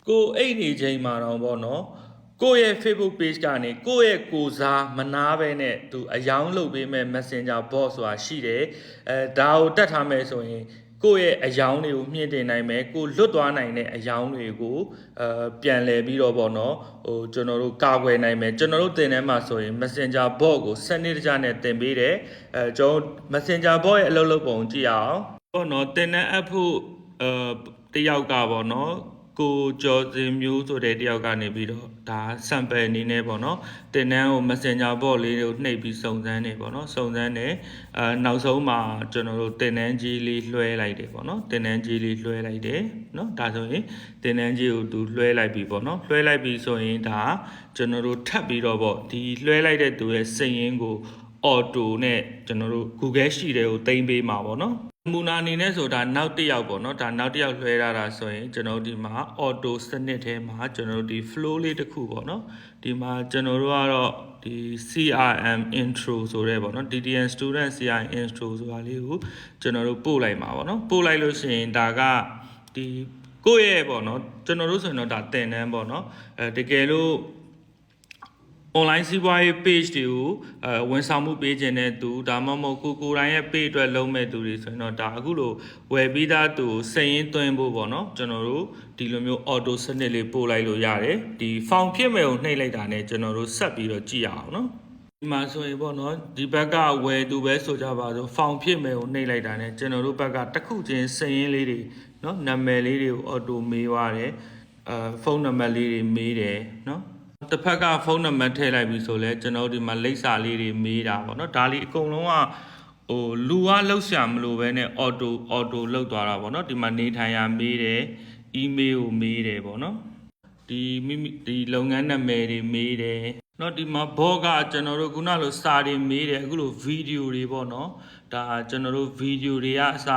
ကိုအဲ့နေချိန်မှာတော့ဗောနော်ကိုယ့်ရဲ့ Facebook page ကနေကိုယ့်ရဲ့ကိုစားမနာပဲနဲ့သူအယောင်းလုပ်ပေးမဲ့ Messenger bot ဆိုတာရှိတယ်ဒါကိုတက်ထားမယ်ဆိုရင်ကိုယ့်ရဲ့အယောင်းတွေကိုမြင့်တင်နိုင်မယ်ကိုလွတ်သွားနိုင်တဲ့အယောင်းတွေကိုပြန်လည်ပြီးတော့ဗောနော်ကျွန်တော်တို့ကာကွယ်နိုင်မယ်ကျွန်တော်တို့တင်ထဲမှာဆိုရင် Messenger bot ကိုစနစ်တကျနဲ့တင်ပေးတယ်ကျွန်တော် Messenger bot ရဲ့အလုပ်လုပ်ပုံကြည့်အောင်ဗောနော်တင်တဲ့ app ဖို့တယောက်ကဗောနော်ကိုကျော်စင်မျိုးဆိုတဲ့တယောက်ကနေပြီးတော့ဒါ sample အနေနဲ့ပေါ့နော်တင်တန်းကို Messenger bot လေးတွေကိုနှိပ်ပြီးစုံစမ်းနေပေါ့နော်စုံစမ်းနေနောက်ဆုံးမှာကျွန်တော်တို့တင်တန်းကြီးလေးလွှဲလိုက်တယ်ပေါ့နော်တင်တန်းကြီးလေးလွှဲလိုက်တယ်နော်ဒါဆိုရင်တင်တန်းကြီးကိုသူလွှဲလိုက်ပြီပေါ့နော်လွှဲလိုက်ပြီဆိုရင်ဒါကျွန်တော်တို့ထပ်ပြီးတော့ပေါ့ဒီလွှဲလိုက်တဲ့သူရဲ့စာရင်းကို auto နဲ့ကျွန်တော်တို့ Google ရှိတယ်ကိုတင်ပေးမှာပေါ့နော်မူနာအနေနဲ့ဆိုတာနောက်တစ်ယောက်ပေါ့နော်ဒါနောက်တစ်ယောက်လွှဲရတာဆိုရင်ကျွန်တော်ဒီမှာ auto စနစ်ထဲမှာကျွန်တော်တို့ဒီ flow လေးတစ်ခုပေါ့နော်ဒီမှာကျွန်တော်တို့ကတော့ဒီ CRM intro ဆိုတဲ့ပေါ့နော် DTN student CRM intro ဆိုတာလေးကိုကျွန်တော်တို့ပို့လိုက်မှာပေါ့နော်ပို့လိုက်လို့ရှိရင်ဒါကဒီကိုယ့်ရဲ့ပေါ့နော်ကျွန်တော်တို့ဆိုရင်တော့ဒါသင်တန်းပေါ့နော်တကယ်လို့online စီးပွားရေး page တွေကိုဝန်ဆောင်မှုပေးခြင်းတဲ့သူဒါမှမဟုတ်ကိုယ်တိုင်ရဲ့ page အတွက်လုံးမဲ့သူတွေဆိုရင်တော့ဒါအခုလိုဝယ်ပြီးသားသူစိတ်ရင်းသွင်းဖို့ပေါ့နော်ကျွန်တော်တို့ဒီလိုမျိုး auto စနစ်လေးပို့လိုက်လို့ရတယ်ဒီ form ဖြစ်မဲ့ကိုနှိပ်လိုက်တာနဲ့ကျွန်တော်တို့ဆက်ပြီးတော့ကြည့်ရအောင်နော်ဒီမှာဆိုရင်ပေါ့နော်ဒီဘက်ကဝယ်သူပဲဆိုကြပါစို့ form ဖြစ်မဲ့ကိုနှိပ်လိုက်တာနဲ့ကျွန်တော်တို့ဘက်ကတစ်ခုချင်းစိတ်ရင်းလေးတွေနော်နာမည်လေးတွေကို auto မေးသွားတယ်ဖုန်းနံပါတ်လေးတွေမေးတယ်နော်တစ်ဖက်ကဖုန်းနံပါတ်ထည့်လိုက်ပြီဆိုလဲကျွန်တော်ဒီမှာလိပ်စာလေးတွေမေးတာပေါ့နော်ဒါလေးအကုန်လုံးကလူကလောက်ရှာမလို့ပဲနဲ့ auto လောက်သွားတာပေါ့နော်ဒီမှာနေထိုင်ရာမေးတယ် email ကိုမေးတယ်ပေါ့နော်ဒီလုပ်ငန်းနာမည်တွေမေးတယ်နော်ဒီမှာ bot ကကျွန်တော်တို့ခုနလိုစာတွေမေးတယ်အခုလိုဗီဒီယိုတွေပေါ့နော်ဒါကျွန်တော်တို့ဗီဒီယိုတွေကအစ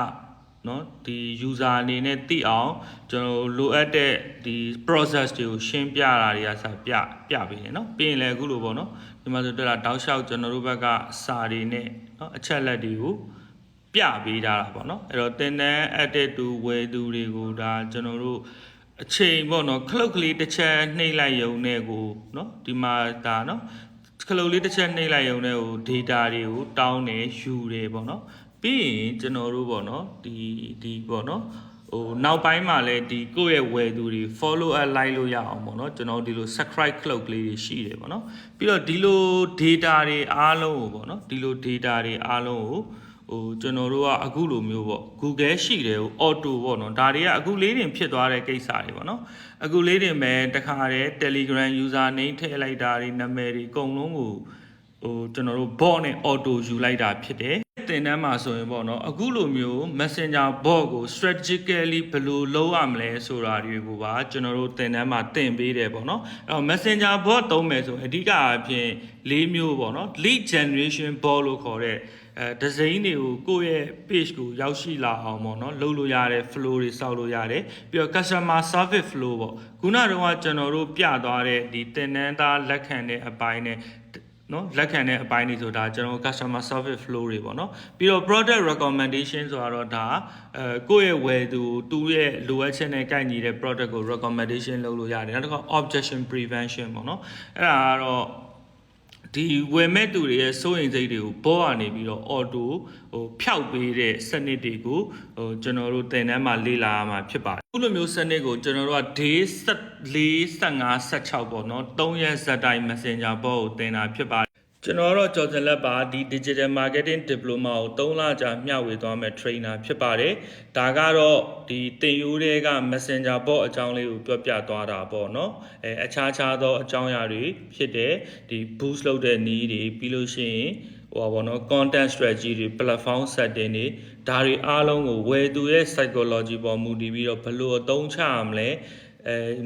နော်ဒီ user အနေနဲ့သိအောင်ကျွန်တော်လိုအပ်တဲ့ဒီ process တွေကိုရှင်းပြတာတွေကစပြပေးတယ်နော်ပြီးရင်လည်းအခုလိုပေါ့နော်ဒီမှာဆိုတော့တောက်လျှောက်ကျွန်တော်တို့ဘက်ကစာတွေနဲ့နော်အချက်လက်တွေကိုပြပေးတာပေါ့နော်အဲ့တော့တင်တန်းအပ်တဲ့သူဝယ်သူတွေကိုဒါကျွန်တော်တို့အချိန်ပေါ့နော်ခလုတ်ကလေးတစ်ချက်နှိပ်လိုက်ရုံနဲ့ကိုနော်ဒီမှာဒါနော်ခလုတ်လေးတစ်ချက်နှိပ်လိုက်ရုံနဲ့ကို data တွေကိုတောင်းတယ်ယူတယ်ပေါ့နော်ပြီးရင်ကျွန်တော်တို့ပေါ့နော်ဒီပေါ့နော်နောက်ပိုင်းမှာလည်းဒီကိုယ့်ရဲ့ဝယ်သူတွေ follow up လိုက်လို့ရအောင်ပေါ့နော်ကျွန်တော်ဒီလို subscribe ခလုတ်ကလေးတွေရှိတယ်ပေါ့နော်ပြီးတော့ဒီလို data တွေအားလုံးကိုပေါ့နော်ဒီလို data တွေအားလုံးကိုကျွန်တော်တို့ကအခုလိုမျိုးပေါ့ Google ရှိတယ်ဟို auto ပေါ့နော်ဒါတွေကအခုလေးတင်ဖြစ်သွားတဲ့ကိစ္စတွေပေါ့နော်အခုလေးတင်ပဲတခါတည်း Telegram user name ထည့်လိုက်တာတွေနာမည်တွေအကုန်လုံးကိုကျွန်တော်တို့ bot နဲ့ auto ယူလိုက်တာဖြစ်တယ်တင်တန်းမှာဆိုရင်ပေါ့နော်အခုလိုမျိုး Messenger bot ကို strategically ဘယ်လိုလုပ်ရမလဲဆိုတာတွေကိုပါကျွန်တော်တို့တင်တန်းမှာသင်ပေးတယ်ပေါ့နော်အဲ့တော့ Messenger bot သုံးမယ်ဆိုအဓိကအဖြစ်၄မျိုးပေါ့နော် lead generation bot လို့ခေါ်တဲ့ဒီဇိုင်းတွေကိုကိုယ့်ရဲ့ page ကိုရောက်ရှိလာအောင်ပေါ့နော်လုပ်လို့ရတဲ့ flow တွေစောက်လို့ရတယ်ပြီးတော့ customer service flow ပေါ့ခုနကတော့ကျွန်တော်တို့ပြသွားတဲ့ဒီတင်တန်းသားလက်ခံတဲ့အပိုင်းနဲ့နော်လက်ခံတဲ့အပိုင်းတွေဆိုတာကျွန်တော် customer service flow တွေပေါ့နော်ပြီးတော့ product recommendation ဆိုတော့ဒါကိုယ့်ရဲ့ဝယ်သူရဲ့လိုအပ်ချက်နဲ့ကိုက်ညီတဲ့ product ကို recommendation လုပ်လို့ရတယ်နောက်တစ်ခါ objection prevention ပေါ့နော်အဲ့ဒါကတော့ဒီဝယ်မဲ့သူတွေရဲ့စိုးရိမ်စိတ်တွေကိုဘောကနေပြီးတော့ auto ဖျောက်ပေးတဲ့စနစ်တွေကိုကျွန်တော်တို့သင်တန်းမှာလေ့လာရမှာဖြစ်ပါတယ်အခုလိုမျိုးစနစ်ကိုကျွန်တော်တို့က day 14 15 16ပေါ့နော်3ရက်ဇက်တိုင်း Messenger bot ကိုသင်တာဖြစ်ပါတယ်ကျွန်တော်တော့ကျော်စင်လက်ပါဒီ digital marketing diploma ကို3လကြာမျှဝေသွားမဲ့ trainer ဖြစ်ပါတယ်ဒါကတော့ဒီသင်ရိုးတွေက Messenger bot အကြောင်းလေးကိုပြောပြသွားတာပေါ့နော်အခြားသောအကြောင်းအရာတွေဖြစ်တဲ့ဒီ boost လုပ်တဲ့နည်းတွေပြီးလို့ရှိရင်ဟိုပါဘောနော် content strategy တွေ platform setting တွေဒါတွေအားလုံးကိုဝယ်သူရဲ့ psychology ပေါ်မူတည်ပြီးတော့ဘယ်လိုအသုံးချရမလဲ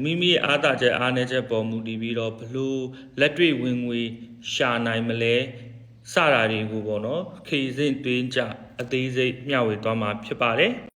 မိမိအားသာချက်အားနည်းချက်ပေါ်မူတည်ပြီးတော့ဘလို့လက်တွေ့ဝင်ငွေရှာနိုင်မလဲစတာတွေကိုပေါ့နော်ခေစဉ်တွင်းကြအသေးစိတ်မျှဝေသွားမှာဖြစ်ပါတယ်